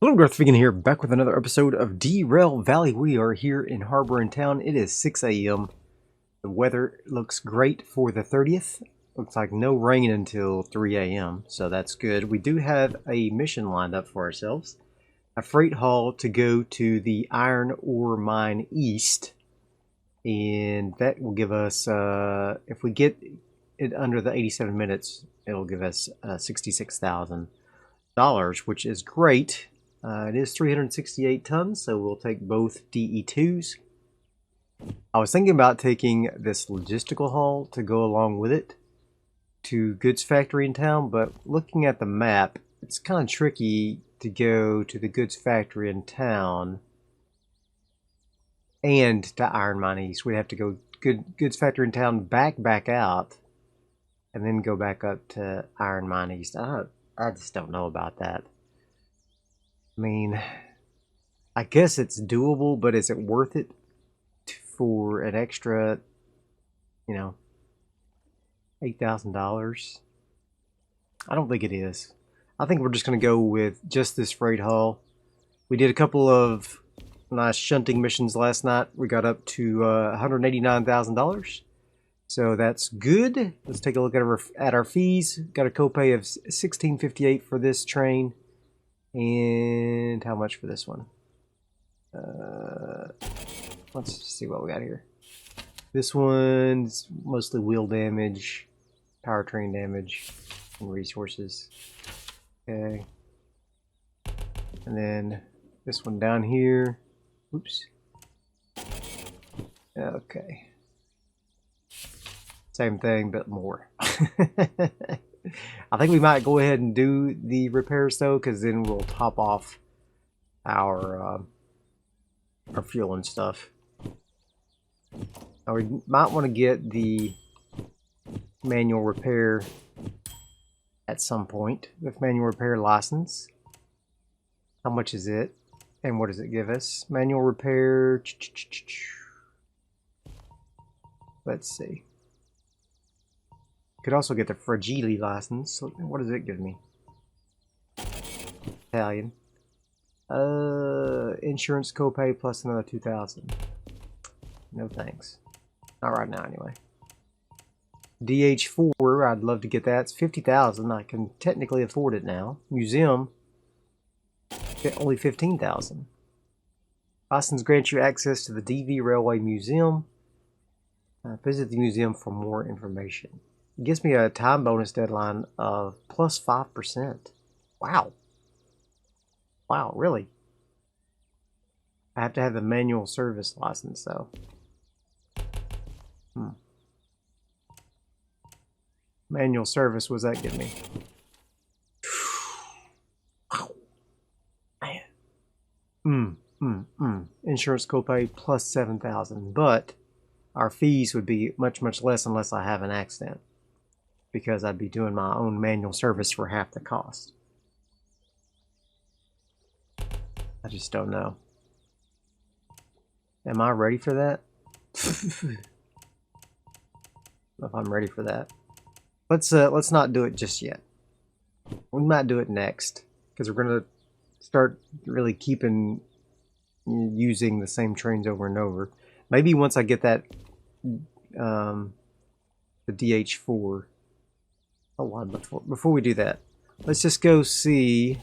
Hello, Darthvegan here, back with another episode of Derail Valley. We are here in Harbor in Town. It is 6 a.m. The weather looks great for the 30th. Looks like no rain until 3 a.m., so that's good. We do have a mission lined up for ourselves. A freight haul to go to the iron ore mine east. And that will give us, if we get it under the 87 minutes, it'll give us $66,000, which is great. It is 368 tons, so we'll take both DE2s. I was thinking about taking this logistical haul to go along with it to goods factory in town, but looking at the map, it's kind of tricky to go to the goods factory in town and to Iron Mine East. We'd have to go goods factory in town, back out, and then go back up to Iron Mine East. I just don't know about that. I mean, I guess it's doable, but is it worth it for an extra, $8,000? I don't think it is. I think we're just going to go with just this freight haul. We did a couple of nice shunting missions last night. We got up to $189,000. So that's good. Let's take a look at our fees. Got a copay of $16.58 for this train. And how much for this one? Let's see what we got here. This one's mostly wheel damage, powertrain damage, and resources. Okay. And then this one down here. Oops. Okay. Same thing, but more. I think we might go ahead and do the repairs though, because then we'll top off our fuel and stuff. Now we might want to get the manual repair at some point. With manual repair license. How much is it? And what does it give us? Manual repair. Let's see. Could also get the FOGGY license. What does it give me? Italian. Insurance copay plus another 2,000. No thanks. Not right now, anyway. DH4, I'd love to get that. It's 50,000. I can technically afford it now. Museum, only 15,000. License grants you access to the DV Railway Museum. Visit the museum for more information. It gives me a time bonus deadline of plus 5%. Wow. Wow, really? I have to have the manual service license, though. Manual service, what does that give me? Wow. Man. Insurance copay plus 7,000. But our fees would be much less unless I have an accident, because I'd be doing my own manual service for half the cost. I just don't know. Am I ready for that? I don't know if I'm ready for that. Let's not do it just yet. We might do it next, because we're gonna start really using the same trains over and over. Maybe once I get that the DH4. Hold on, before we do that, let's just go see.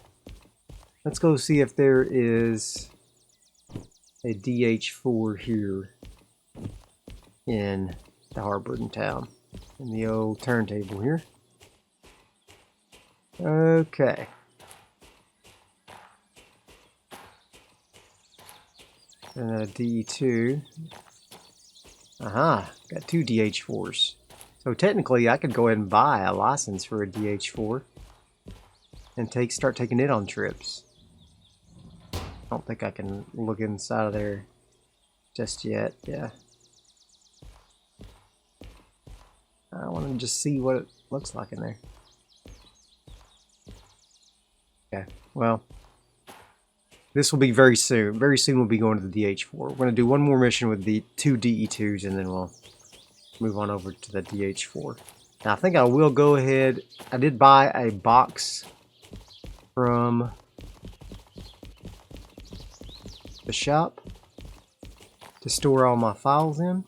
Let's go see if there is a DH4 here in the harbor in town. In the old turntable here. Okay. And a D2. Aha, got two DH4s. So technically, I could go ahead and buy a license for a DH4 and start taking it on trips. I don't think I can look inside of there just yet. Yeah. I want to just see what it looks like in there. Okay, well, this will be very soon. Very soon we'll be going to the DH4. We're going to do one more mission with the two DE2s, and then we'll move on over to the DH4. Now I think I will go ahead. I did buy a box from the shop to store all my files in.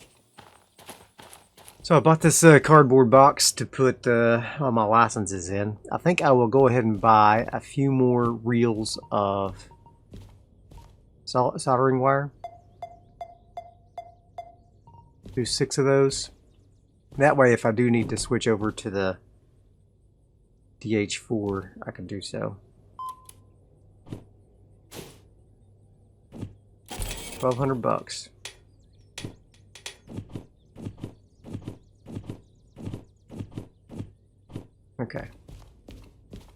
So I bought this cardboard box to put all my licenses in. I think I will go ahead and buy a few more reels of soldering wire. Do 6 of those. That way, if I do need to switch over to the DH4, I can do so. 1,200 bucks. Okay.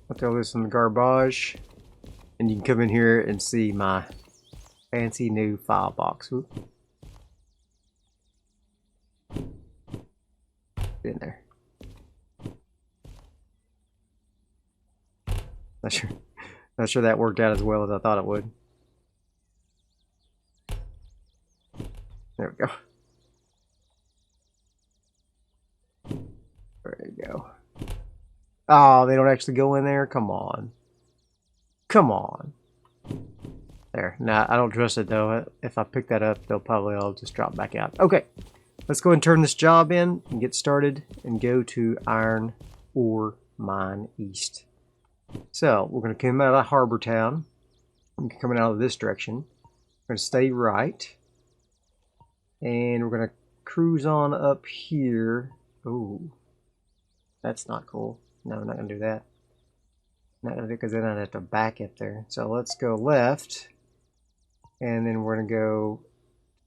I'll throw this in the garbage, and you can come in here and see my fancy new file box. Oop. Get in there. Not sure that worked out as well as I thought it would. There we go. There you go. Oh, they don't actually go in there? Come on. Come on. There. Nah, I don't trust it though. If I pick that up, they'll probably all just drop back out. Okay. Let's go and turn this job in and get started and go to Iron Ore Mine East. So, we're going to come out of Harbor Town. We're coming out of this direction. We're going to stay right. And we're going to cruise on up here. Ooh. That's not cool. No, I'm not going to do that. Not going to do it because then I'd have to back up there. So let's go left. And then we're going to go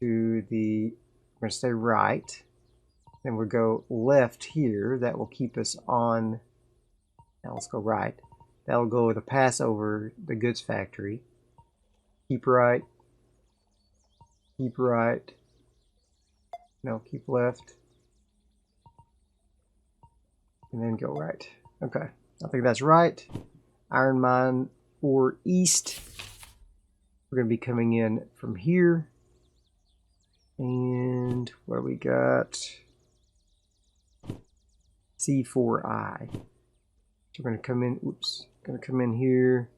to the... We're going to stay right. Then we'll go left here. That will keep us on... Now let's go right. That will go to pass over the goods factory. Keep right. Keep right. No, keep left. And then go right. Okay, I think that's right. Iron Mine Ore East. We're going to be coming in from here. And what we got? C4I. So we're going to come in, oops, going to come in here.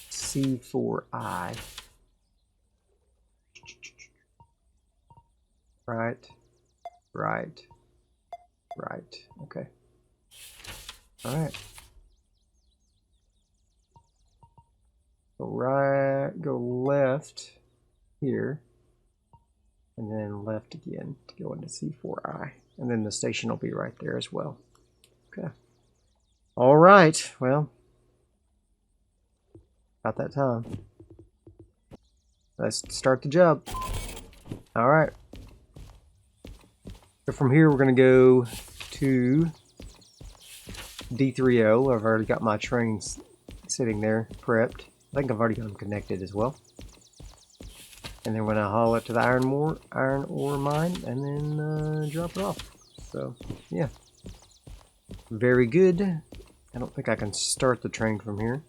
C4I. Right, right, right. Okay. All right. Go right, go left here, and then left again to go into C4I. And then the station will be right there as well. Okay. All right. Well, about that time. Let's start the job. All right. So from here, we're going to go to D30. I've already got my trains sitting there prepped. I think I've already got them connected as well. And then we're going to haul it to the iron ore mine and then drop it off. So, yeah. Very good. I don't think I can start the train from here.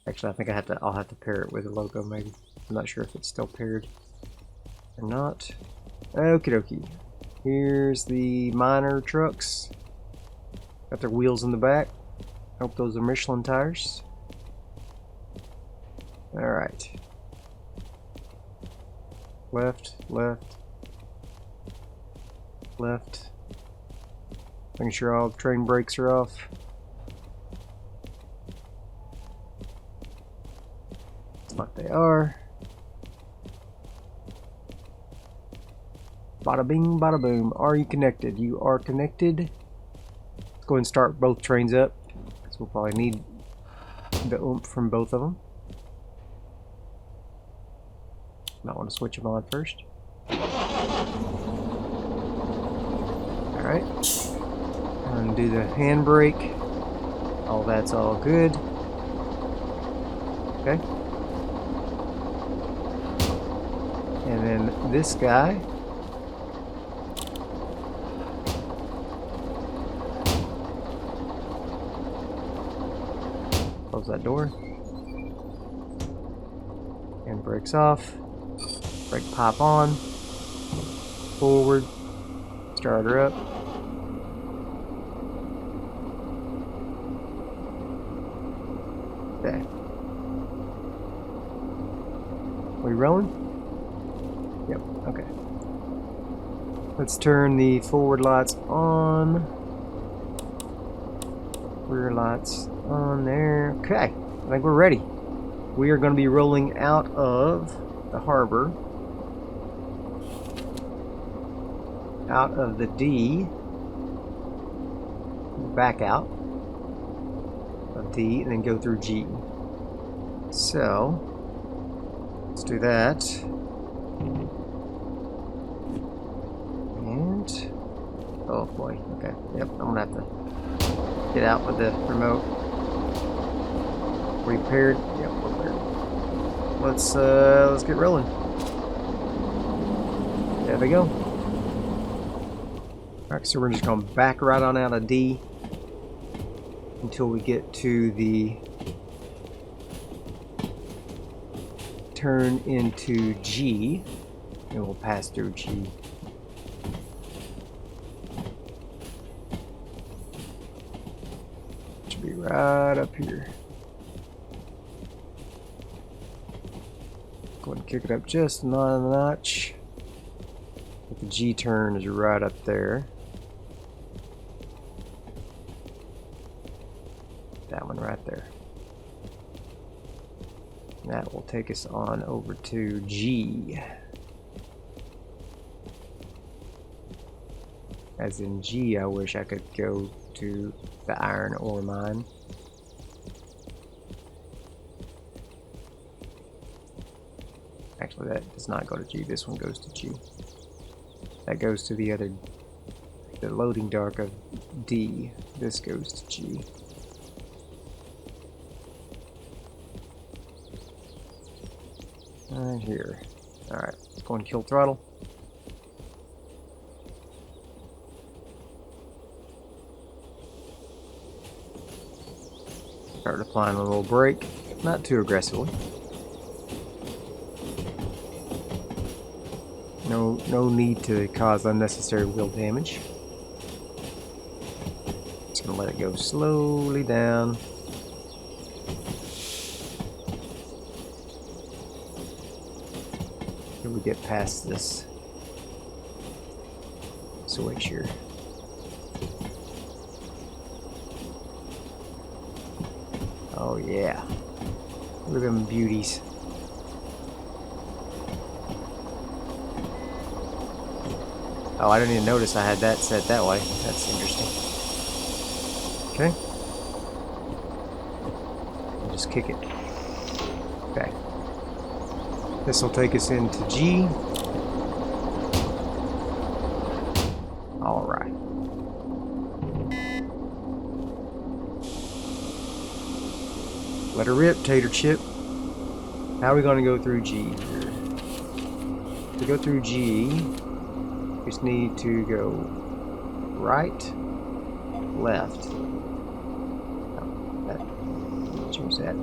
Actually, I think I'll have to pair it with a loco maybe. I'm not sure if it's still paired or not. Okie dokie. Here's the miner trucks. Got their wheels in the back. Hope those are Michelin tires. Alright. Left, left, left. Making sure all train brakes are off. Looks like they are. Bada bing, bada boom. Are you connected? You are connected. Let's go ahead and start both trains up, because we'll probably need the oomph from both of them. Might want to switch them on first. Alright. Undo the handbrake. All that's all good. Okay. And then this guy. Close that door. Handbrake's off. Brake pipe on. Forward. Start her up. Okay. we rolling? Yep, okay. Let's turn the forward lights on. Rear lights on there. Okay, I think we're ready. We are going to be rolling out of the harbor. Out of the D. Back out of D and then go through G. So, let's do that. And, oh boy, okay, yep, I'm gonna have to get out with the remote. Repaired, yep, repaired. Let's get rolling. There we go. Alright, so we're just gonna back right on out of D until we get to the turn into G, and we'll pass through G. Should be right up here. Go ahead and kick it up just a notch. But the G turn is right up there. That one right there. That will take us on over to G. As in G, I wish I could go to the iron ore mine. Actually, that does not go to G. This one goes to G. That goes to the other, the loading dock of D. This goes to G. Right here. Alright, let's go and kill throttle. Start applying a little brake, not too aggressively. No need to cause unnecessary wheel damage. Just gonna let it go slowly down. Till we get past this switch here. Oh yeah. Look at them beauties. Oh, I didn't even notice I had that set that way. That's interesting. Okay. I'll just kick it. Okay. This will take us into G. All right. Let her rip, tater chip. How are we going to go through G here? To go through G, we just need to go right, left. Oh, change that.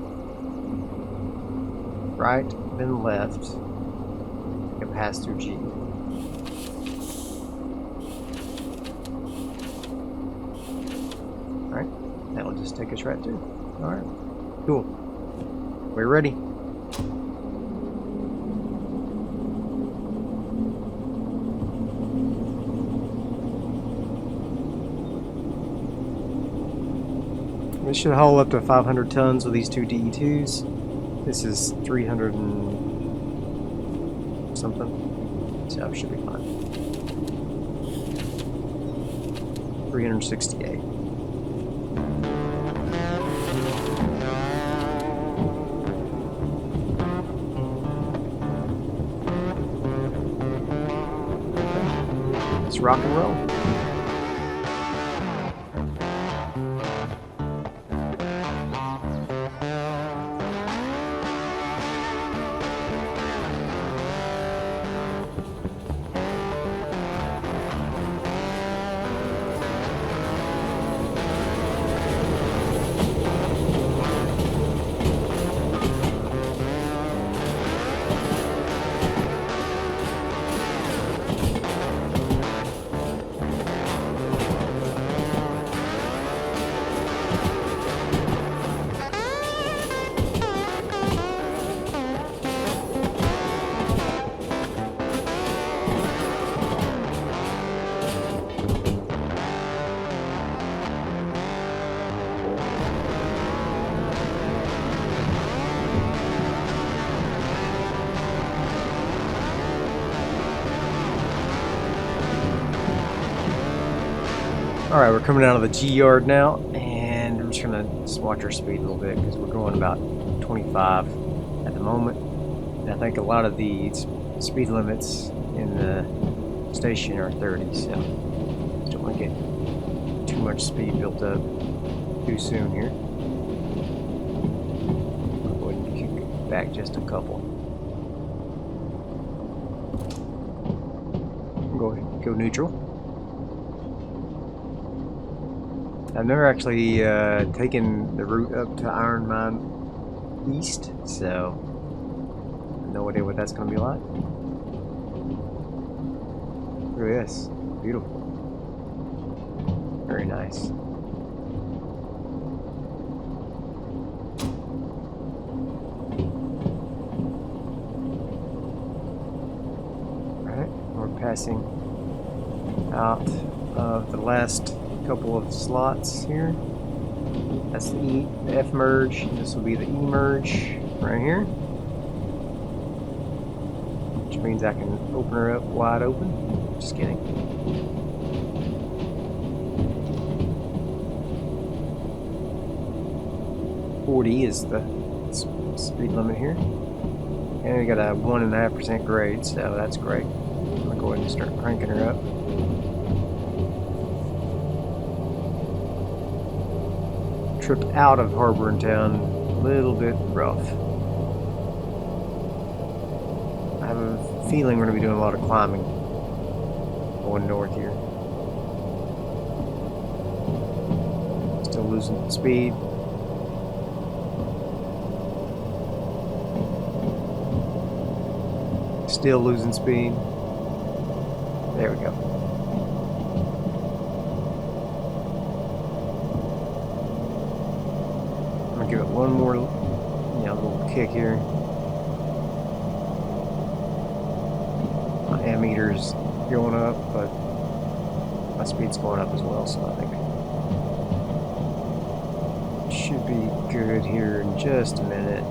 Right, then left. And pass through G. Alright, that will just take us right through. Alright, cool. We're ready. This should haul up to 500 tons with these two DE2s. This is 300 and something, so it should be fine. 368. Let's rock and roll. Alright, we're coming out of the G yard now, and I'm just gonna watch our speed a little bit because we're going about 25 at the moment. And I think a lot of the speed limits in the station are 30, so just don't want to get too much speed built up too soon here. I'll go ahead and kick back just a couple. Go ahead and go neutral. I've never actually taken the route up to Iron Mine East, so no idea what that's going to be like. Look at this. Beautiful. Very nice. Alright, we're passing out of the last couple of slots here. That's the F merge. This will be the E merge right here, which means I can open her up wide open. Just kidding. .40 is the speed limit here, and we got a 1.5% grade, so that's great. I'm gonna go ahead and start cranking her up. Trip out of Harbor and Town, a little bit rough. I have a feeling we're going to be doing a lot of climbing going north here. Still losing speed. Still losing speed. There we go. Give it one more, little kick here. My ammeter's going up, but my speed's going up as well, so I think it should be good here in just a minute.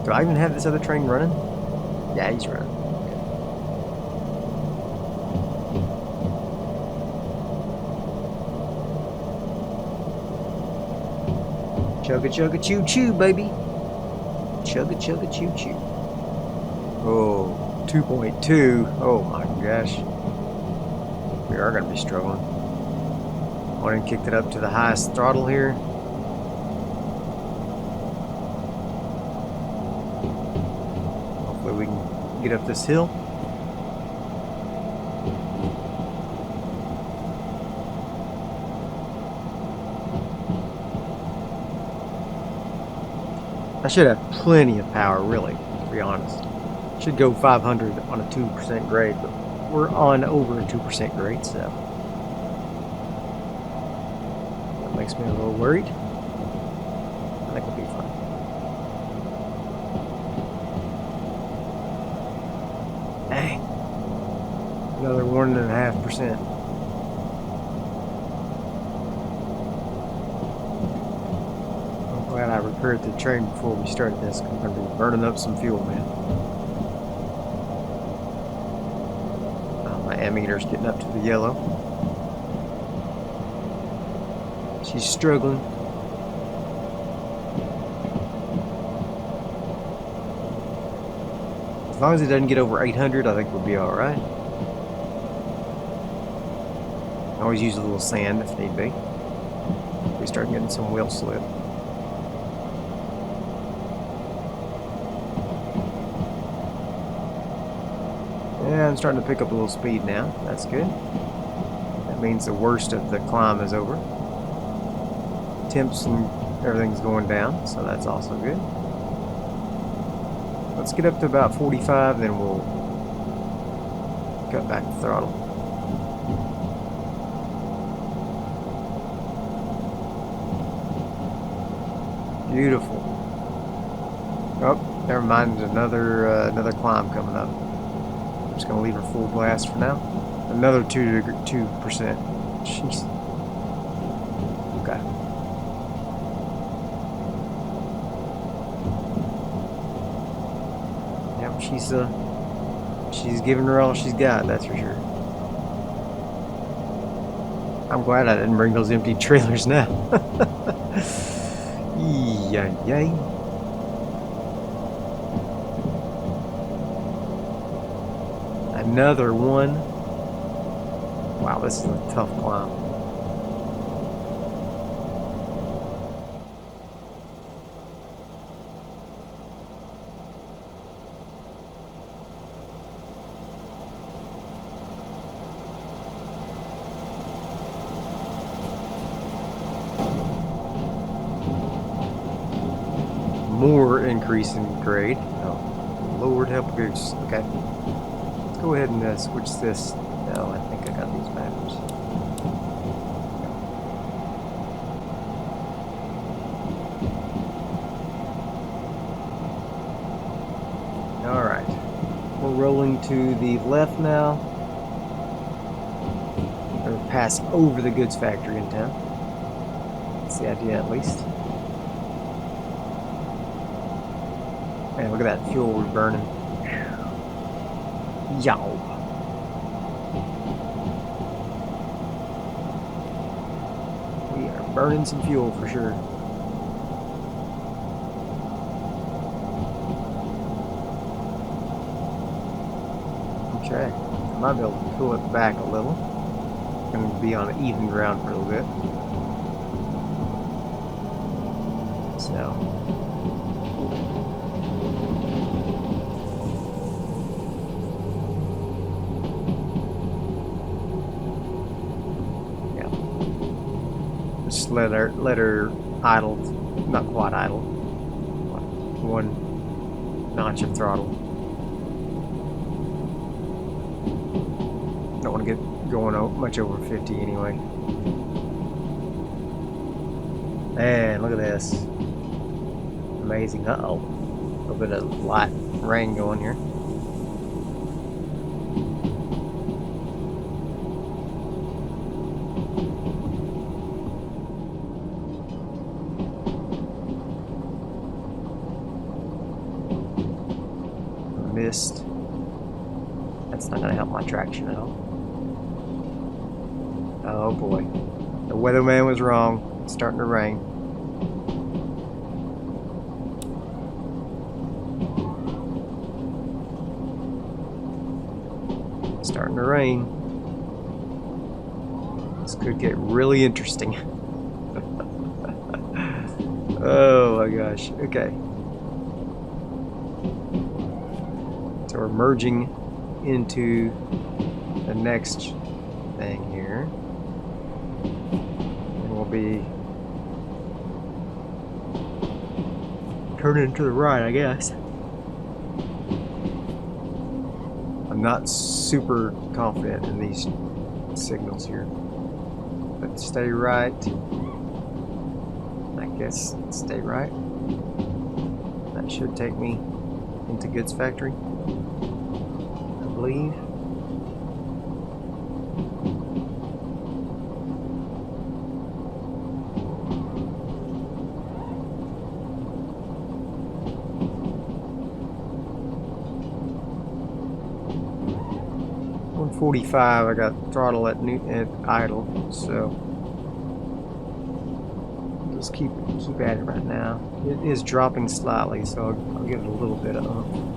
Do I even have this other train running? Yeah, he's running. Chugga chugga choo choo, baby. Chugga chugga choo choo. Oh, 2.2. Oh my gosh. We are going to be struggling. I went and kicked it up to the highest throttle here. Hopefully we can get up this hill. I should have plenty of power, really, to be honest. Should go 500 on a 2% grade, but we're on over a 2% grade, so that makes me a little worried. I think we'll be fine. Dang. Another 1.5%. Glad I repaired the train before we started this. I'm going to be burning up some fuel, man. My ammeter's getting up to the yellow. She's struggling. As long as it doesn't get over 800, I think we'll be alright. Always use a little sand if need be. We start getting some wheel slip. Yeah, I'm starting to pick up a little speed now. That's good. That means the worst of the climb is over. Temps and everything's going down, so that's also good. Let's get up to about 45, then we'll cut back the throttle. Beautiful. Oh, never mind. Another climb coming up. I'm just going to leave her full blast for now. Another 2%. Jeez. Okay. Yep, she's giving her all she's got, that's for sure. I'm glad I didn't bring those empty trailers now. Yay. Another one. Wow, this is a tough climb. More increase in grade. Oh, Lord help goose. Okay. Let's go ahead and switch this. No, I think I got these backwards. Alright. We're rolling to the left now. Or pass over the goods factory in town. That's the idea, at least. Man, look at that fuel we're burning. Yow. We are burning some fuel for sure. Okay. I might be able to pull it back a little. I'm going to be on even ground for a little bit. So. Just let her idle, not quite idle. One notch of throttle. Don't want to get going much over 50 anyway. And look at this. Amazing. Uh-oh. A little bit of light rain going here. Missed. That's not going to help my traction at all. Oh boy. The weatherman was wrong. It's starting to rain. It's starting to rain. This could get really interesting. Oh my gosh. Okay. So we're merging into the next thing here. And we'll be turning to the right, I guess. I'm not super confident in these signals here. But stay right. I guess stay right. That should take me into goods factory. Leave. .145. I got throttle at idle, so just keep at it right now. It is dropping slightly, so I'll give it a little bit of oomph.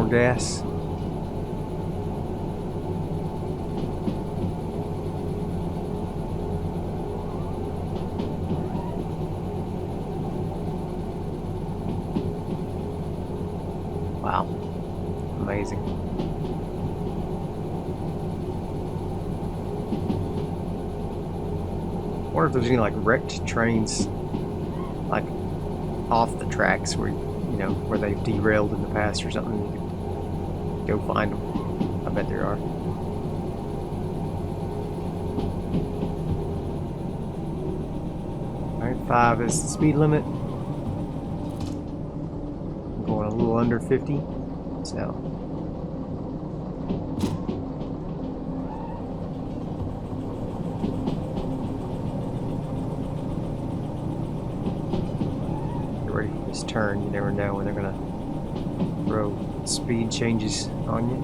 Gas. Wow. Amazing. I wonder if there's any like wrecked trains like off the tracks where where they've derailed in the past or something. Go find them. I bet there are. Alright, 5 is the speed limit. I'm going a little under 50. So turn. You never know when they're gonna throw speed changes on you.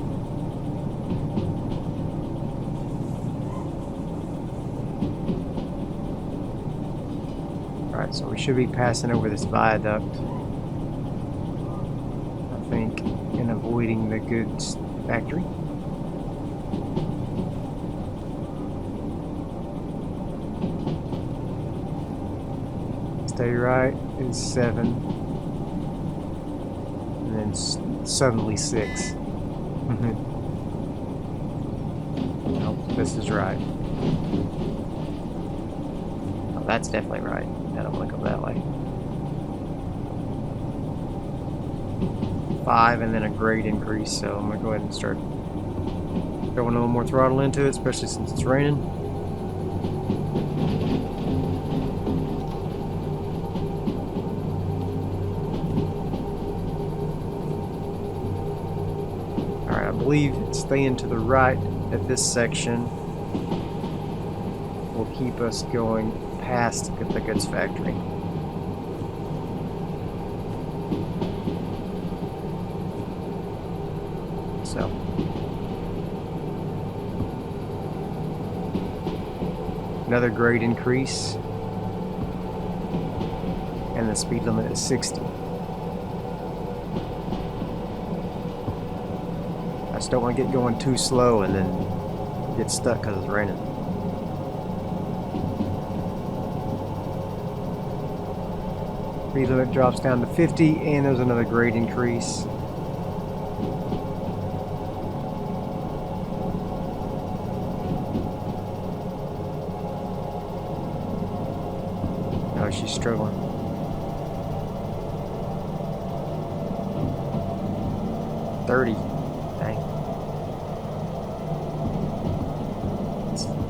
Alright, so we should be passing over this viaduct, I think, and avoiding the goods factory. Stay right is 7, and then suddenly 6. Nope, this is right. Oh, that's definitely right. I don't want to go that way. 5 and then a grade increase, so I'm going to go ahead and start throwing a little more throttle into it, especially since it's raining. Alright, I believe staying to the right at this section will keep us going past the goods factory. So another grade increase, and the speed limit is 60. I just don't want to get going too slow and then get stuck because it's raining. Speed limit drops down to 50, and there's another grade increase. Oh, she's struggling. $30. Dang.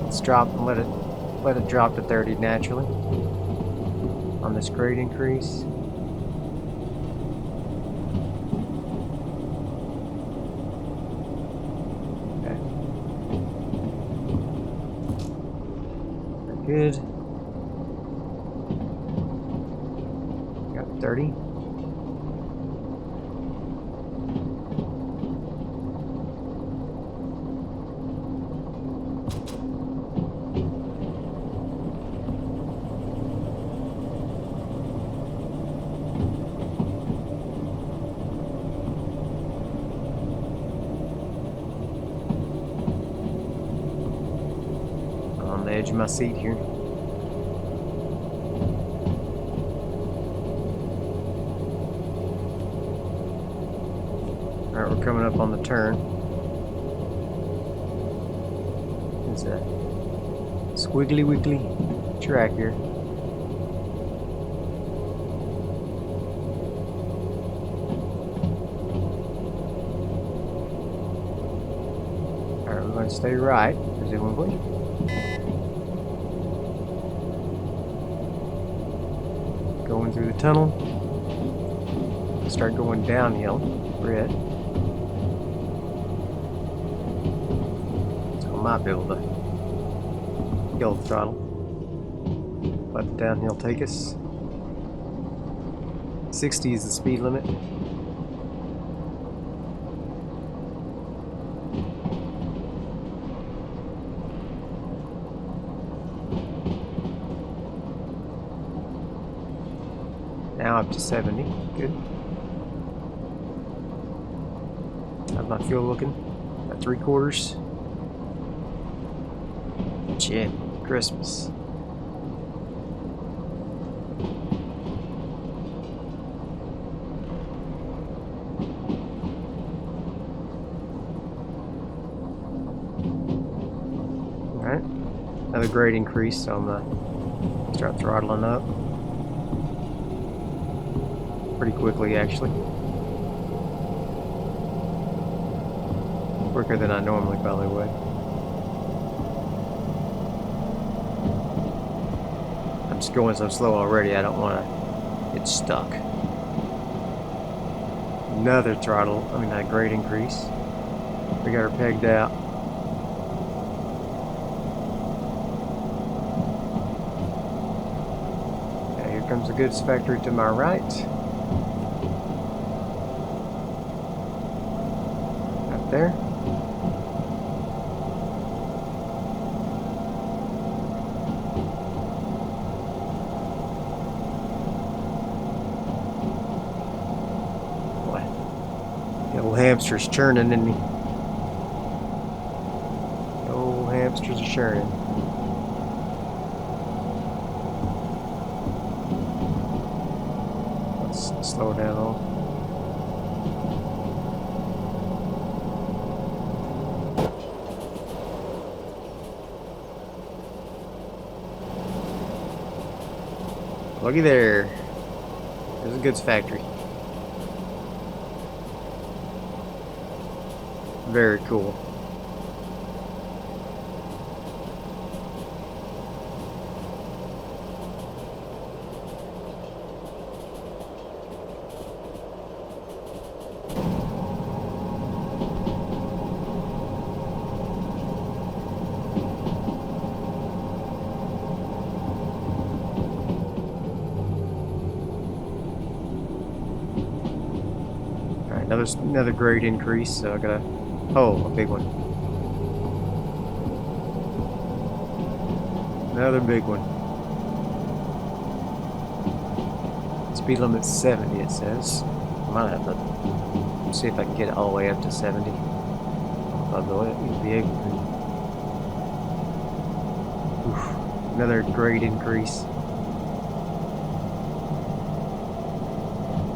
Let's drop and let it drop to 30 naturally on this grade increase. Okay. Very good. Got 30. On the edge of my seat here. Alright, we're coming up on the turn. It's a squiggly wiggly track here. Alright, we're going to stay right, presumably. Going through the tunnel. Start going downhill. Red. So I might be able to kill the throttle. Let the downhill take us. 60 is the speed limit. Now up to 70. Good. How's my fuel looking? At 3/4. Shit. Christmas. Alright. Another grade increase, so I'm gonna start throttling up. Pretty quickly, actually. Quicker than I normally probably would. I'm just going so slow already, I don't want to get stuck. Another that grade increase. We got her pegged out. Okay, here comes the goods factory to my right. there. Boy, the old hamster's churning, isn't he? The old hamsters are churning. Let's slow down a little. Looky there. There's a goods factory. Very cool. Another grade increase, so I gotta... Oh, a big one. Another big one. Speed limit's 70, it says. I might have to see if I can get it all the way up to 70. I'll be able to. Oof. Another grade increase.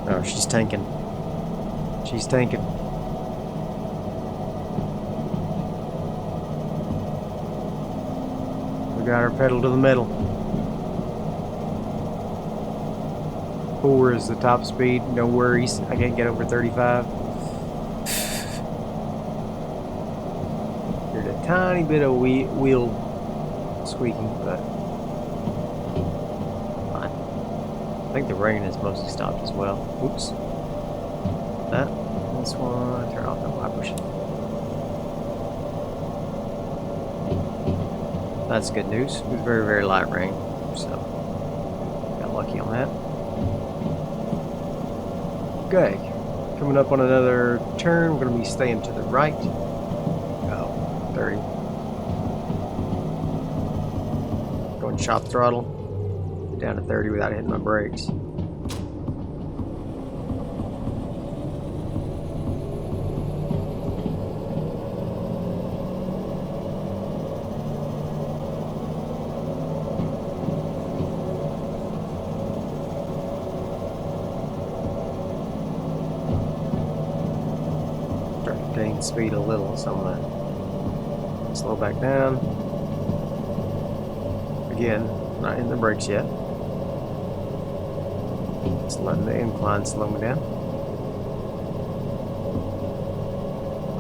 Oh, she's tanking. She's tanking. We got her pedal to the metal. 4 is the top speed. No worries. I can't get over 35. There's a tiny bit of wheel squeaking, but fine. I think the rain has mostly stopped as well. Oops. This one, turn off the wipers. That's good news. It was very, very light rain, so got lucky on that. Okay, coming up on another turn, we're going to be staying to the right. Oh, 30. Going shop throttle, down to 30 without hitting my brakes. Gain speed a little, so I'm gonna slow back down. Again, not hitting the brakes yet. Just letting the incline slow me down.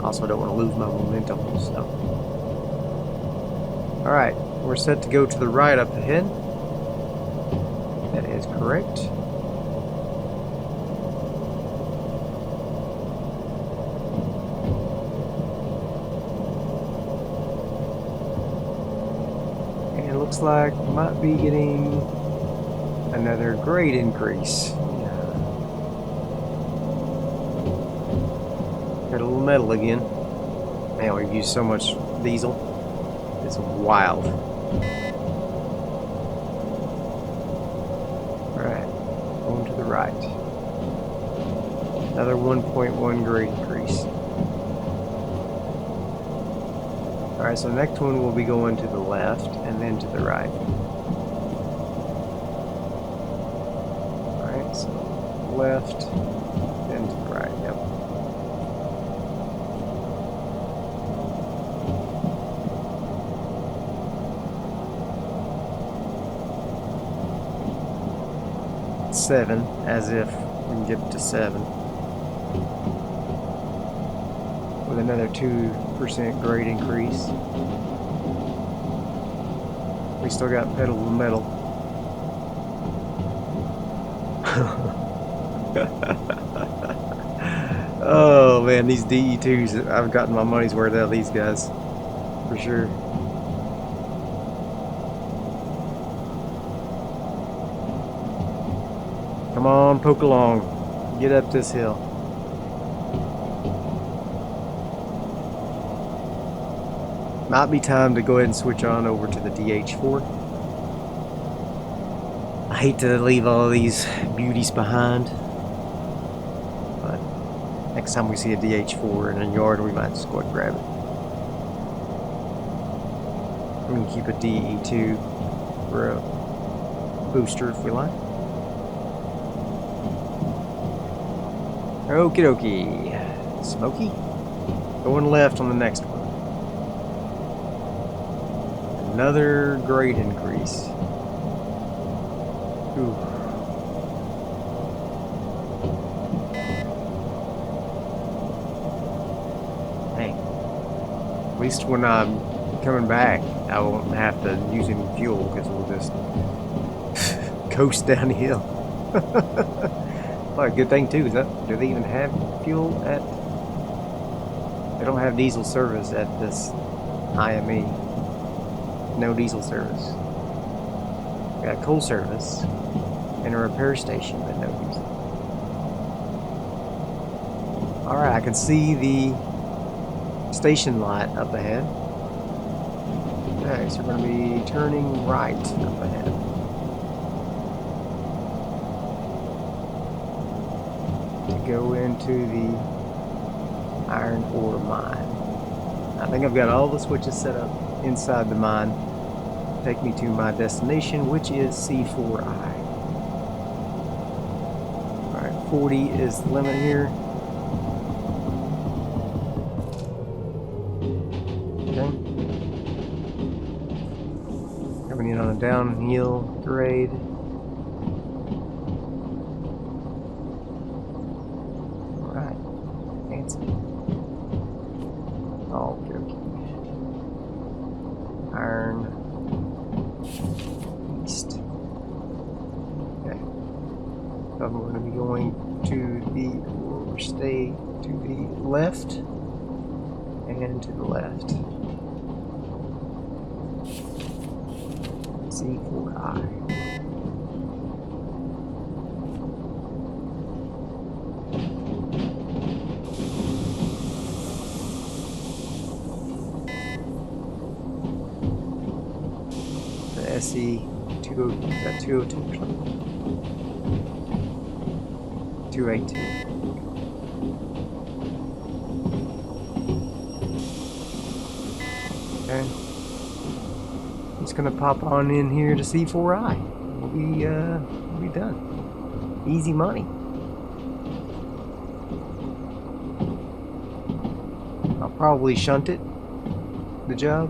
Also don't want to lose my momentum, so. Alright, we're set to go to the right up ahead. That is correct. Looks like we might be getting another grade increase. Got a little metal again. Man, we've used so much diesel. It's wild. Alright, going to the right. Another 1.1 grade increase. Alright, so the next one will be going to the left and then to the right. Alright, so left, then to the right, yep. Seven, as if we can get to 7. With another 2% grade increase. We still got pedal to the metal. Oh man, these DE2s, I've gotten my money's worth out of these guys. For sure. Come on, poke along. Get up this hill. Might be time to go ahead and switch on over to the DH4. I hate to leave all these beauties behind, but next time we see a DH4 in a yard, we might just go and grab it. We can keep a DE2 for a booster if we like. Okie dokie. Smoky. Going left on the next one. Another grade increase. Ooh. Hey. At least when I'm coming back, I won't have to use any fuel because we'll just coast down the hill. Well, a good thing too is that do they even have fuel at? They don't have diesel service at this IME. No diesel service. We got coal service and a repair station, but no diesel. All right, I can see the station light up ahead. Okay, so we're going to be turning right up ahead. Go into the iron ore mine. I think I've got all the switches set up inside the mine. Take me to my destination, which is C4I. Alright, 40 is the limit here. Okay. Coming in on a downhill grade. Iron East. Okay. So I'm going to be going to the, or stay to the left and to the left. C4I. SE 202 282. Okay. Just gonna pop on in here to C4I. We'll be done. Easy money. I'll probably shunt it. The job.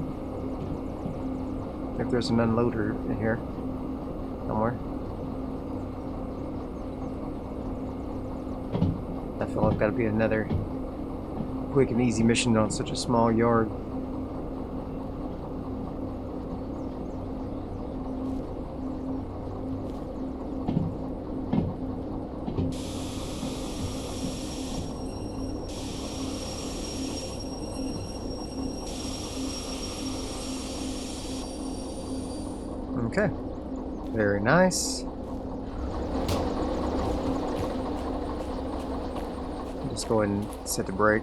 If there's an unloader in here somewhere. I feel like that'll be another quick and easy mission on such a small yard. Okay, very nice. Just go ahead and set the brake.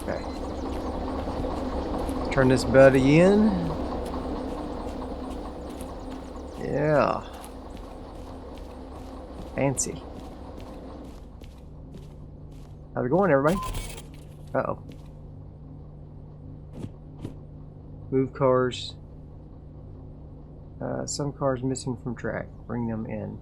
Okay. Turn this buddy in. Yeah. Fancy. How's it going, everybody? Uh-oh. Move cars. Some cars missing from track. Bring them in.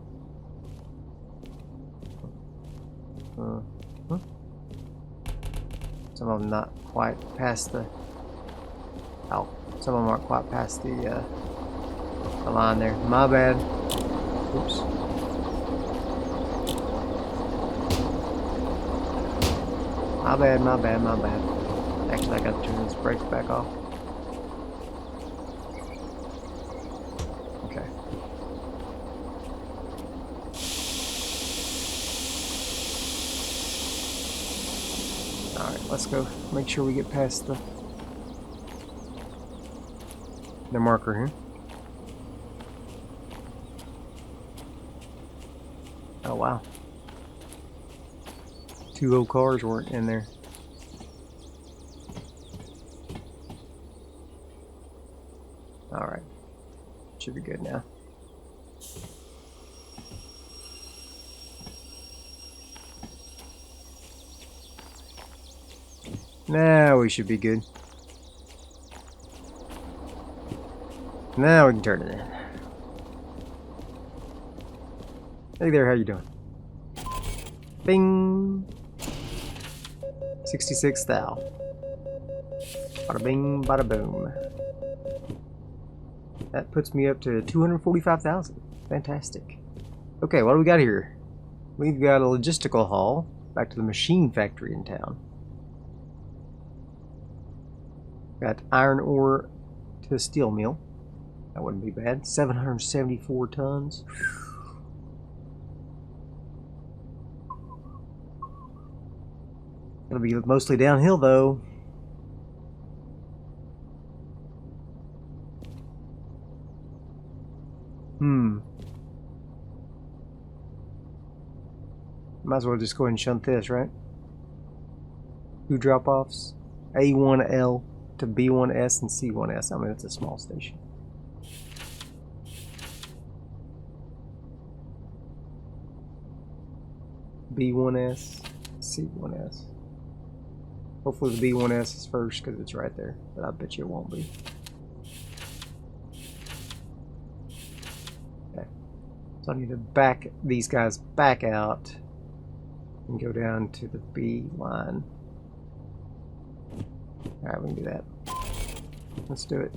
Some of them not quite past the. Oh, some of them aren't quite past the line there. My bad. Oops. My bad. My bad. My bad. Actually, I got to turn this brakes back off. Let's go make sure we get past the marker here. Oh wow. 2 old cars weren't in there. Alright. Should be good now. Now we should be good. Now we can turn it in. Hey there, how you doing? Bing! 66 thou. Bada bing, bada boom. That puts me up to 245,000. Fantastic. Okay, what do we got here? We've got a logistical haul back to the machine factory in town. Got iron ore to the steel mill. That wouldn't be bad. 774 tons. It'll be mostly downhill though. Might as well just go ahead and shunt this, right? 2 drop-offs. A1L to B1S and C1S. I mean, it's a small station. B1S, C1S. Hopefully the B1S is first because it's right there, but I bet you it won't be. Okay. So I need to back these guys back out and go down to the B line. Alright, we can do that. Let's do it.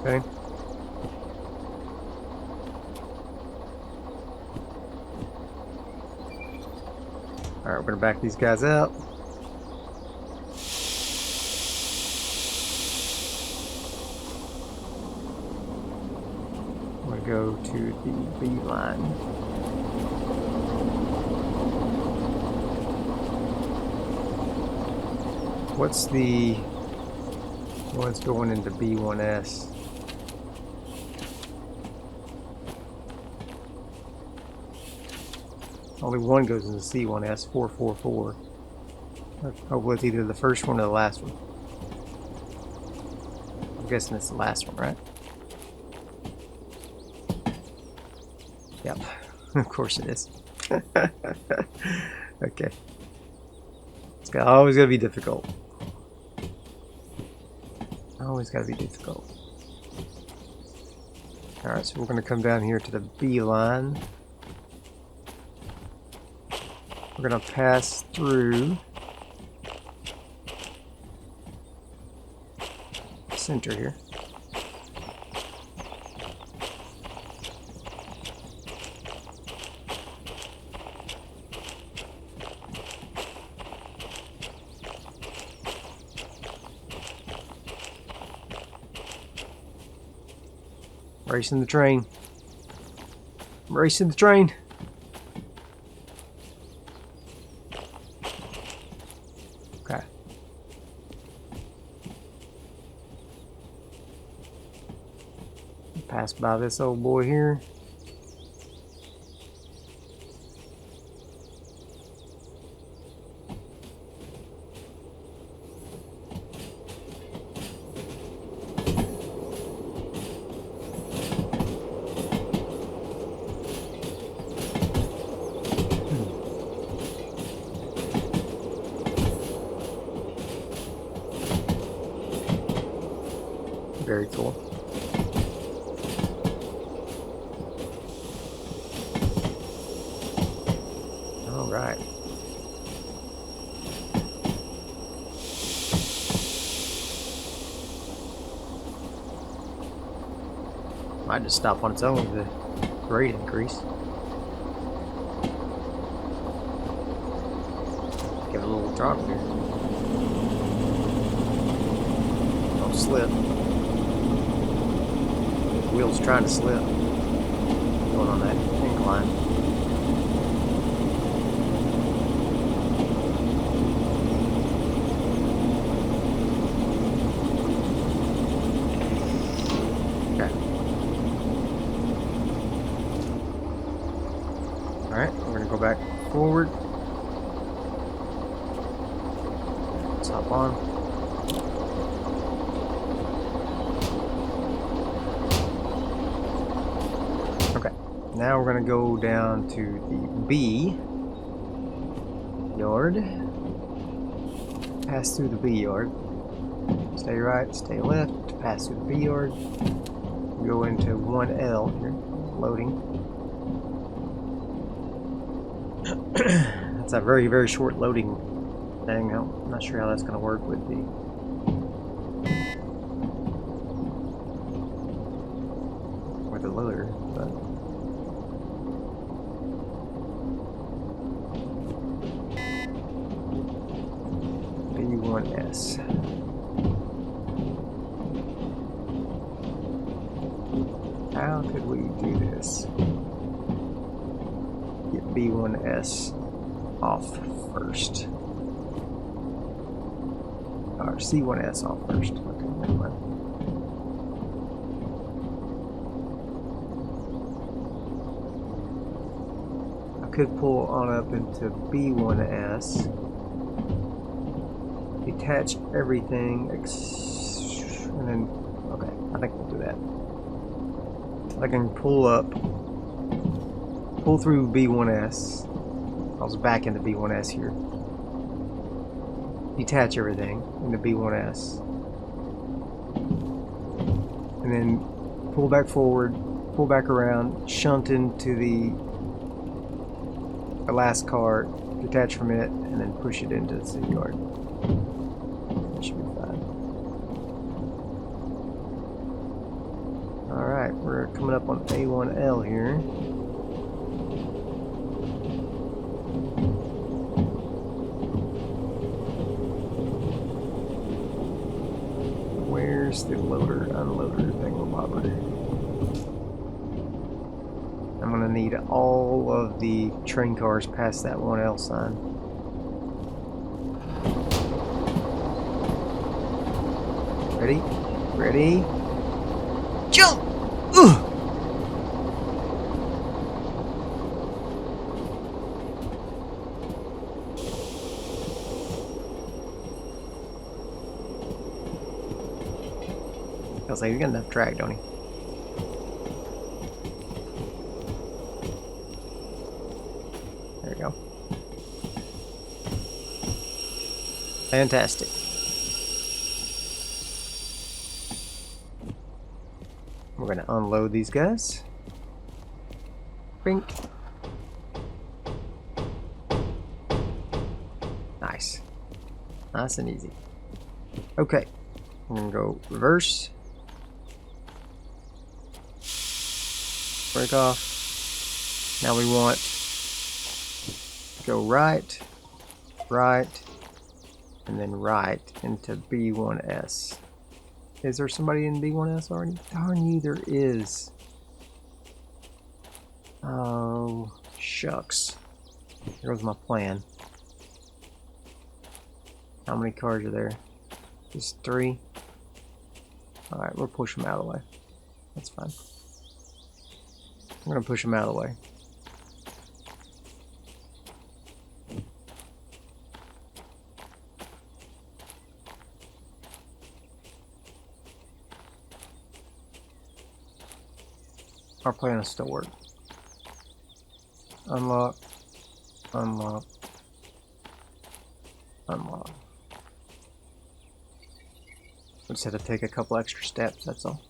Okay. Alright, we're gonna back these guys out. I'm gonna go to the B line. What's the one's going into B1S? Only one goes into C1S, 444. Hopefully it's either the first one or the last one. I'm guessing it's the last one, right? Yep, of course it is. Okay. It's always gotta be difficult. Always gotta be difficult. Alright, so we're gonna come down here to the B line. We're gonna pass through the center here. Racing the train. I'm racing the train. Okay. Pass by this old boy here. Very cool. All right. Might just stop on its own with the grade increase. Give it a little drop here. Don't slip. Wheels trying to slip. Going on that incline. Okay. Alright, we're gonna go back forward. Hop on. Okay, now we're gonna go down to the B yard. Pass through the B yard. Stay right, stay left, pass through the B yard. Go into 1L here, loading. That's a very, very short loading thing. I'm not sure how that's going to work with the loader, but B1S. How could we do this? Get B1S off first. Or C1S off first. Okay, never mind. I could pull on up into B1S. Detach everything. And then, okay, I think we'll do that. I can pull through B1S. I was back into B1S here. Detach everything into B1S. And then pull back forward, pull back around, shunt into the last car, detach from it, and then push it into the city yard. That should be fine. Alright, we're coming up on A1L here. Where's the loader, unloader thingamabobber? I'm gonna need all of the train cars past that 1L sign. Ready? Ready? Jump! Ugh! I was like, you got enough drag, don't you? There we go. Fantastic. We're gonna unload these guys. Bink. Nice. Nice and easy. Okay. We're gonna go reverse. Break off. Now we want to go right, right, and then right into B1S. Is there somebody in B1S already? Darn you, there is. Oh, shucks. There goes my plan. How many cars are there? Just 3? Alright, we'll push them out of the way. That's fine. I'm gonna push them out of the way. Our plan will still work. Unlock, unlock, unlock. We just have to take a couple extra steps, that's all.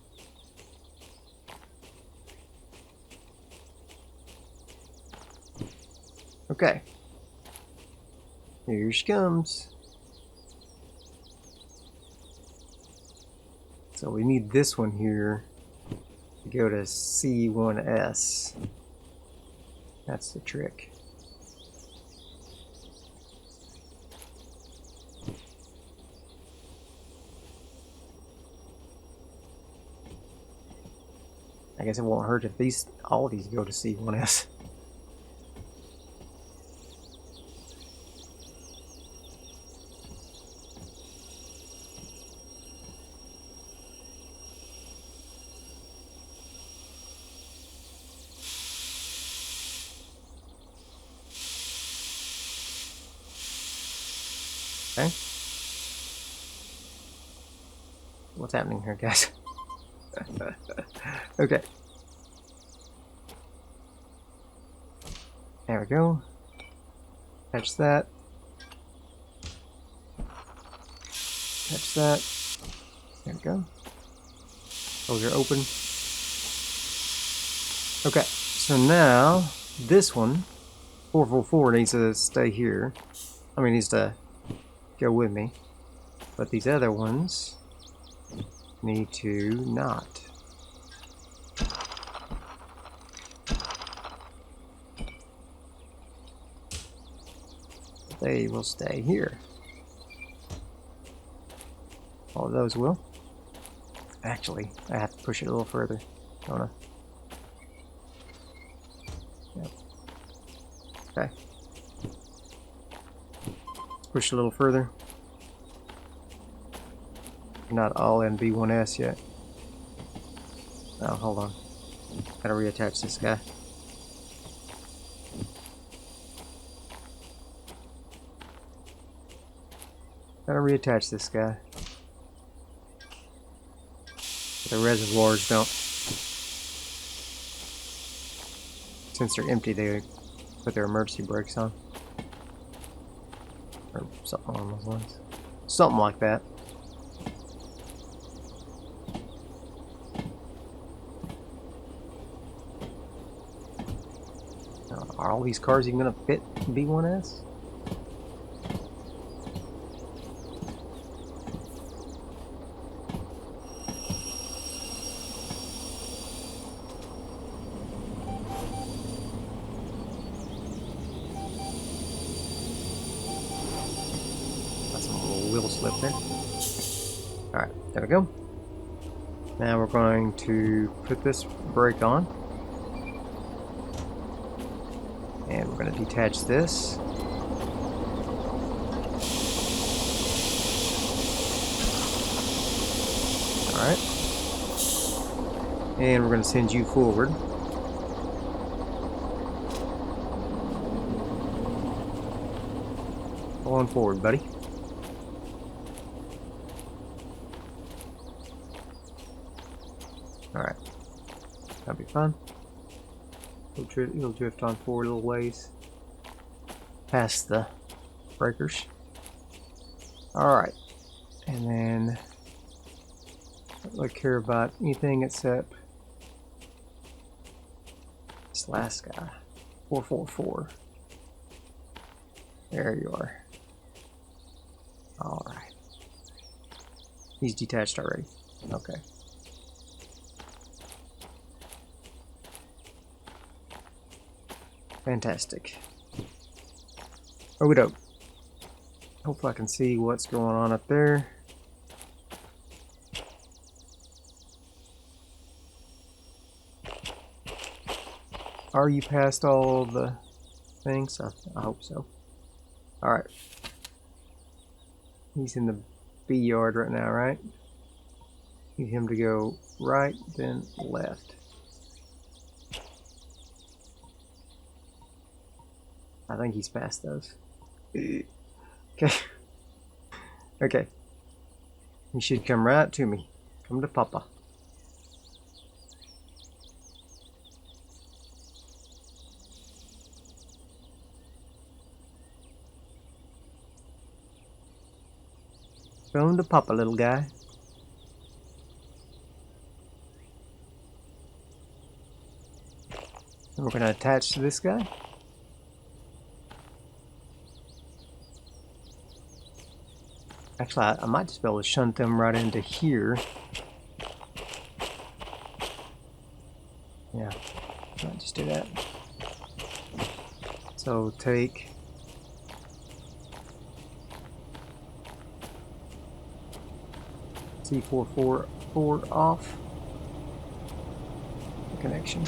Okay. Here she comes. So we need this one here to go to C1S. That's the trick. I guess it won't hurt if all of these go to C1S. Okay. What's happening here, guys? Okay. There we go. Catch that. Catch that. There we go. Those are open. Okay, so now this one, 444, needs to stay here. I mean, needs to go with me. But these other ones need to not. They will stay here. All of those will. Actually, I have to push it a little further, don't I? Yep. Okay. Push a little further. Not all in B1S yet. Oh, hold on. Gotta reattach this guy. Gotta reattach this guy. The reservoirs don't. Since they're empty, they put their emergency brakes on. Or something along those lines. Something like that. Are all these cars even gonna fit B1S? That's a little wheel slip there. Alright, there we go. Now we're going to put this brake on. And we're going to detach this. Alright. And we're going to send you forward. Going forward, buddy. Alright. That'll be fun. He'll drift on forward a little ways past the breakers. Alright. And then don't really care about anything except this last guy. 444. There you are. Alright. He's detached already. Okay. Fantastic. Oh, dope. Hopefully I can see what's going on up there. Are you past all the things? I hope so. Alright. He's in the B yard right now, right? Need him to go right, then left. I think he's past those. Okay. Okay. He should come right to me. Come to Papa. Come to Papa, little guy. And we're going to attach to this guy. Actually, I might just be able to shunt them right into here. Yeah, might just do that. So take C444 off the connection.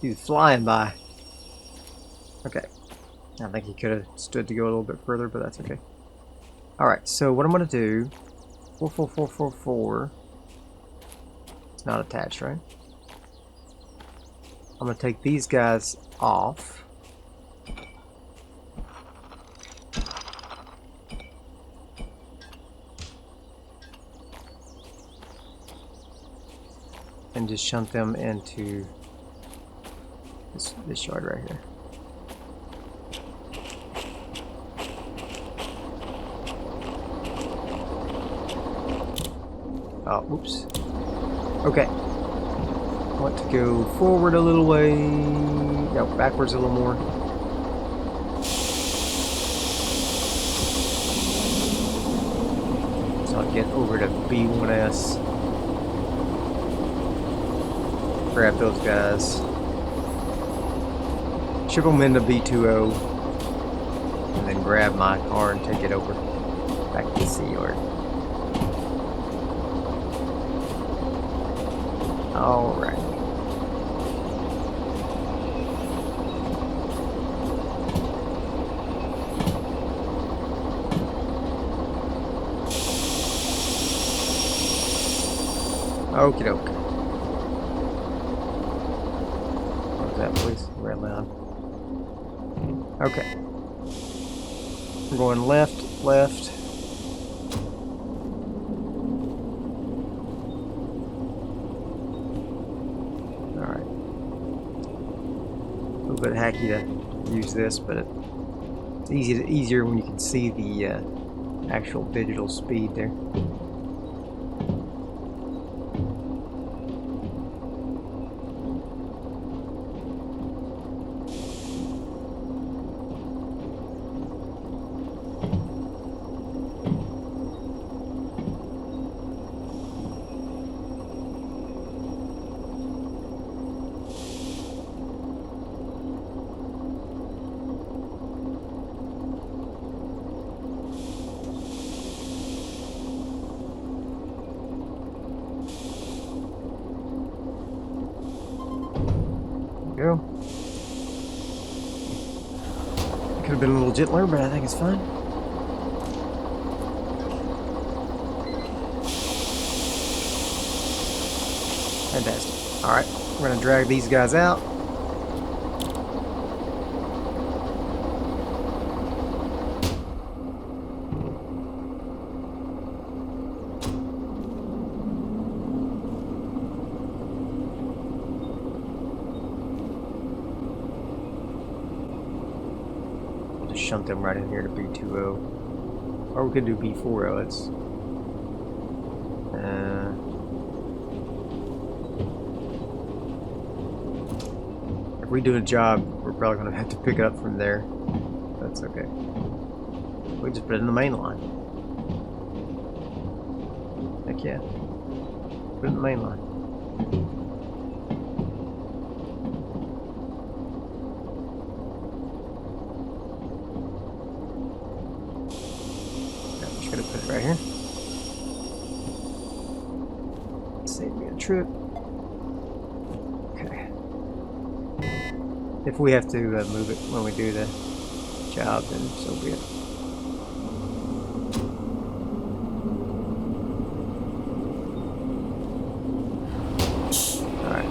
He's flying by. Okay. I think he could have stood to go a little bit further, but that's okay. Alright, so what I'm going to do... 44444... It's not attached, right? I'm gonna take these guys off. And just shunt them into this yard right here. Oh, whoops. Okay. I want to go forward a little way. No, backwards a little more. So I'll get over to B1S. Grab those guys. Ship them into B20. And then grab my car and take it over back to the sea yard. Alright. Okie doke. What was that, please? Red line. Okay. We're going left, left. Alright. A little bit hacky to use this, but it's easier when you can see the actual digital speed there. Go. Could have been a little gentler, but I think it's fine. Fantastic. Alright, we're going to drag these guys out. Shunt them right in here to B20. Or we could do B40. It's if we do a job, we're probably going to have to pick up from there. That's okay. We just put it in the main line. Heck yeah. Put it in the main line. Put it right here. Save me a trip. Okay. If we have to move it when we do the job, then so be it. Alright.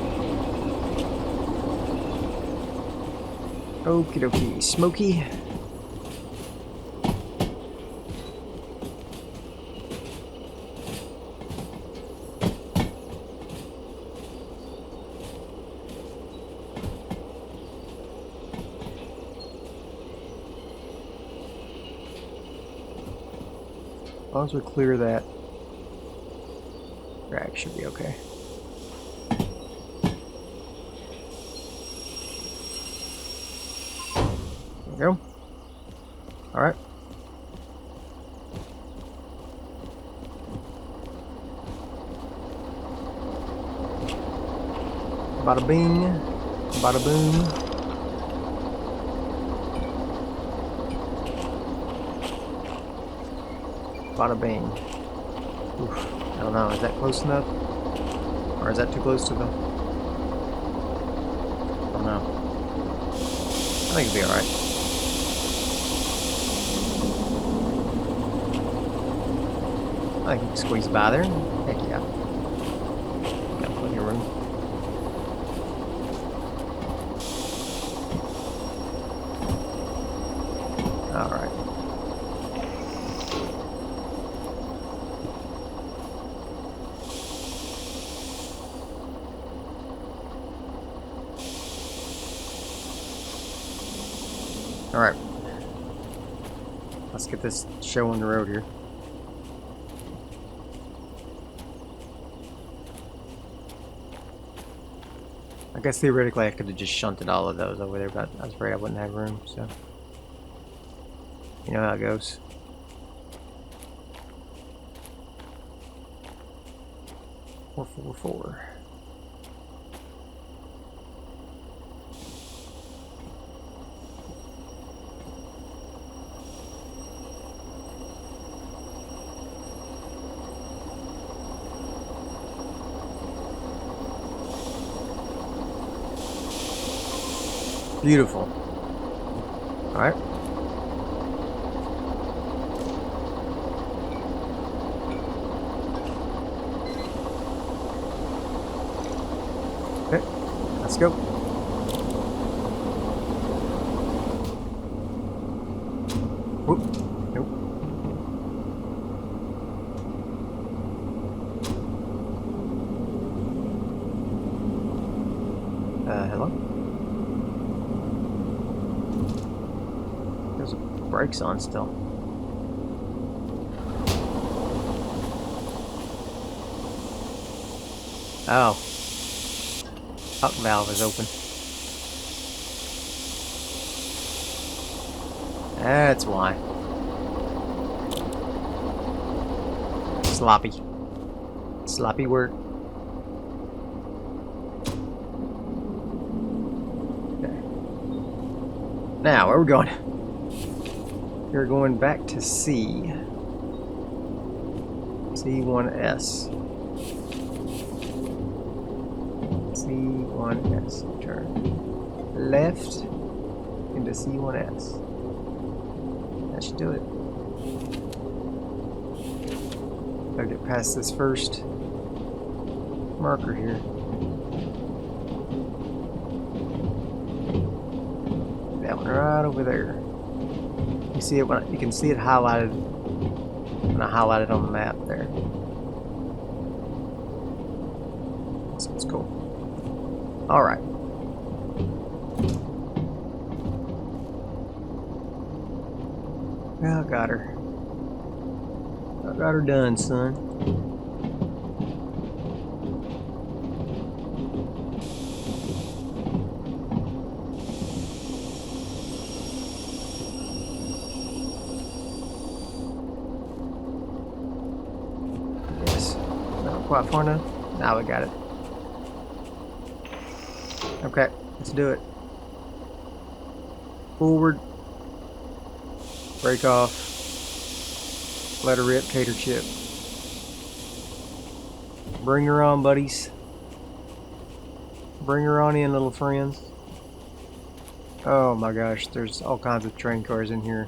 Okie dokie. Smoky. As long as we clear that, drag should be okay. There we go. Alright. Bada bing, bada boom. Bada bing. Oof. I don't know, is that close enough? Or is that too close to the... I don't know. I think it'll be alright. I think we can squeeze by there. Heck yeah. Got plenty of room. Alright. Let's get this show on the road here. I guess theoretically I could have just shunted all of those over there, but I was afraid I wouldn't have room, so. You know how it goes. Four. Beautiful. All right. Okay, let's go. Whoop. Nope. Hello? There's brakes on still. Oh. Up valve is open. That's why. Sloppy. Sloppy work. Okay. Now, where are we going? We're going back to C. C1S. C1S. Turn left into C1S. That should do it. Gotta get past this first marker here. That one right over there. You see it when you can see it highlighted when I highlight it on the map there. So it's cool. All right. I got her. I got her done, son. Yes. Not quite far enough. Now we got it. Okay, let's do it. Forward. Break off. Let her rip, tater chip. Bring her on, buddies. Bring her on in, little friends. Oh my gosh, there's all kinds of train cars in here.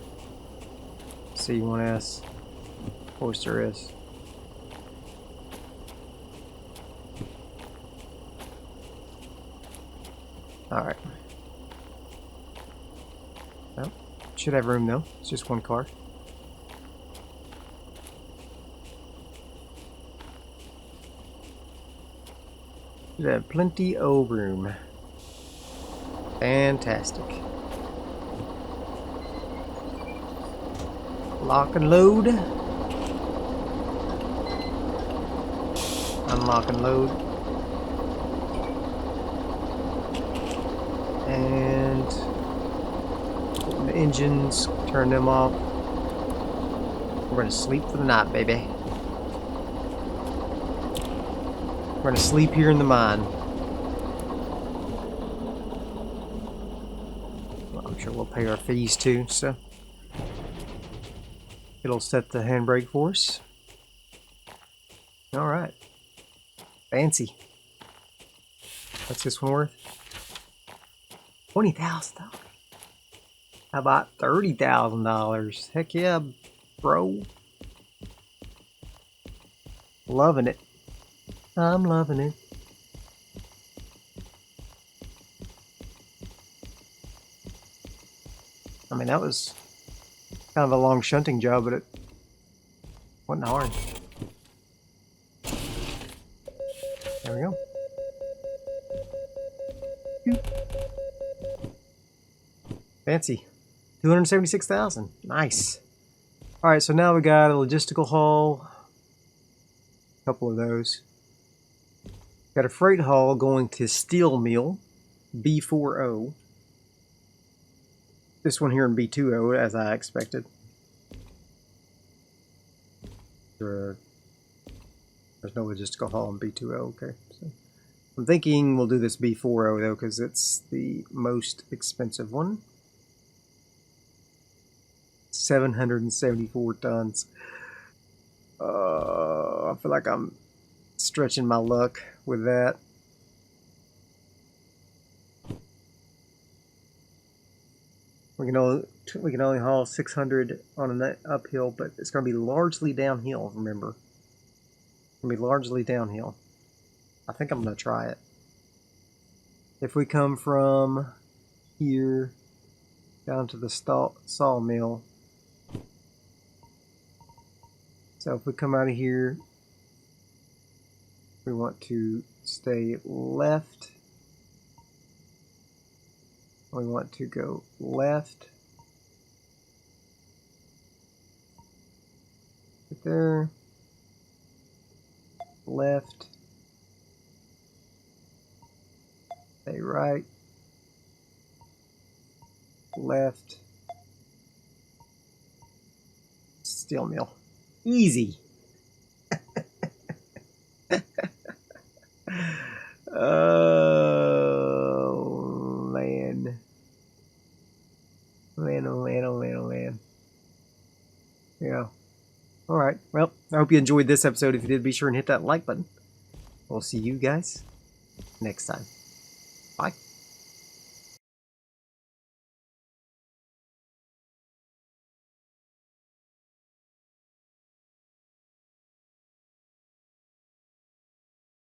C1S. Of course there is. Alright. Well, should have room though. It's just one car. Should have plenty of room. Fantastic. Lock and load. Unlock and load. And open the engines, turn them off. We're gonna sleep for the night, baby. We're gonna sleep here in the mine. Well, I'm sure we'll pay our fees too, so it'll set the handbrake for us. All right, fancy. What's this one worth? $20,000. How about $30,000? Heck yeah, bro. Loving it. I'm loving it. I mean, that was kind of a long shunting job, but it wasn't hard. There we go. Fancy. 276,000. Nice. Alright, so now we got a logistical haul. A couple of those. Got a freight haul going to steel mill, B40. This one here in B20, as I expected. There's no logistical haul in B20, okay. So I'm thinking we'll do this B40 though, because it's the most expensive one. 774 tons. I feel like I'm stretching my luck with that. We can only haul 600 on an uphill, but it's going to be largely downhill, remember. It's going to be largely downhill. I think I'm going to try it. If we come from here down to the sawmill. So if we come out of here, we want to stay left. We want to go left. Right there. Left. Stay right. Left. Steel mill. Easy. Oh man. Man, oh man, oh man, oh man. Yeah. Alright, well, I hope you enjoyed this episode. If you did, be sure and hit that like button. We'll see you guys next time. Bye.